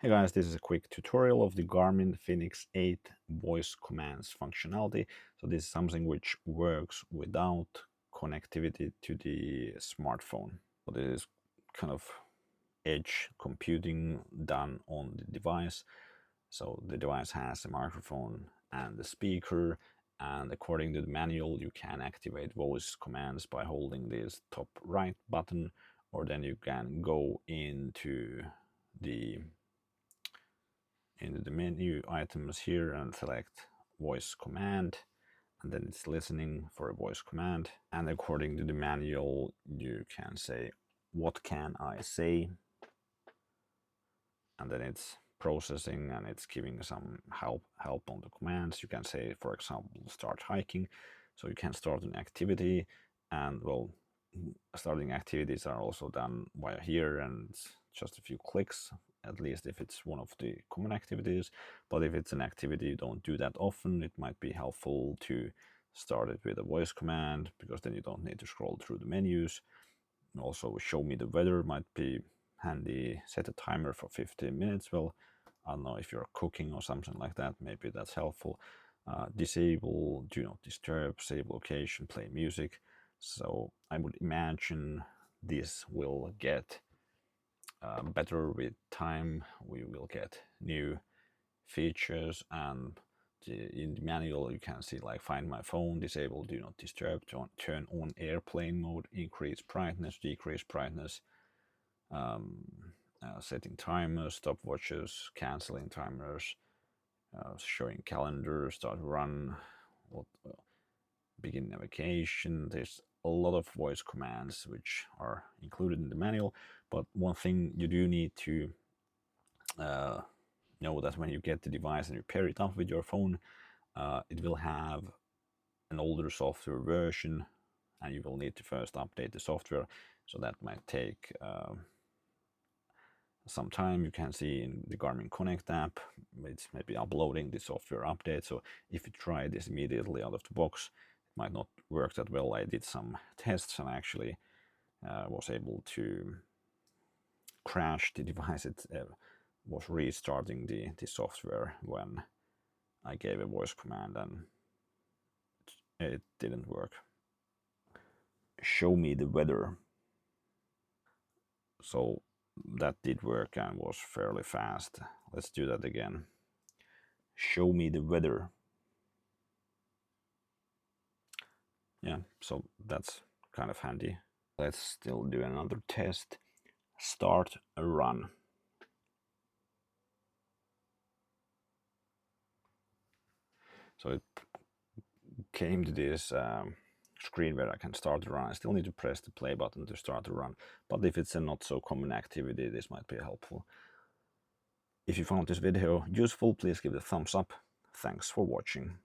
Hey guys, this is a quick tutorial of the Garmin Fenix 8 voice commands functionality. So this is something which works without connectivity to the smartphone. So this is kind of edge computing done on the device. So the device has a microphone and the speaker, and according to the manual you can activate voice commands by holding this top right button, or then you can go into the menu items here and select voice command, and then it's listening for a voice command, and according to the manual you can say what can I say, and then it's processing and it's giving some help on the commands. You can say, for example, start hiking, so you can start an activity, and well, starting activities are also done via here, and it's just a few clicks, at least if it's one of the common activities. But if it's an activity you don't do that often, it might be helpful to start it with a voice command, because then you don't need to scroll through the menus. Also, show me the weather might be handy. Set a timer for 15 minutes. Well, I don't know if you're cooking or something like that, maybe that's helpful. Disable do not disturb, save location, play music. So I would imagine this will get better with time. We will get new features, and in the manual you can see like find my phone, disable do not disturb, turn on airplane mode, increase brightness, decrease brightness, setting timers, stopwatches, canceling timers, showing calendar, start run, begin navigation. There's a lot of voice commands which are included in the manual, but one thing you do need to know that when you get the device and you pair it up with your phone, it will have an older software version, and you will need to first update the software. So that might take some time. You can see in the Garmin Connect app, it's maybe uploading the software update. So if you try this immediately out of the box, it might not work that well. I did some tests and actually was able to crash the device. It was restarting the software when I gave a voice command, and it didn't work. Show me the weather. So that did work and was fairly fast. Let's do that again. Show me the weather. Yeah, so that's kind of handy. Let's still do another test. Start a run. So it came to this screen where I can start the run. I still need to press the play button to start the run, but if it's a not so common activity, this might be helpful. If you found this video useful, please give it a thumbs up. Thanks for watching.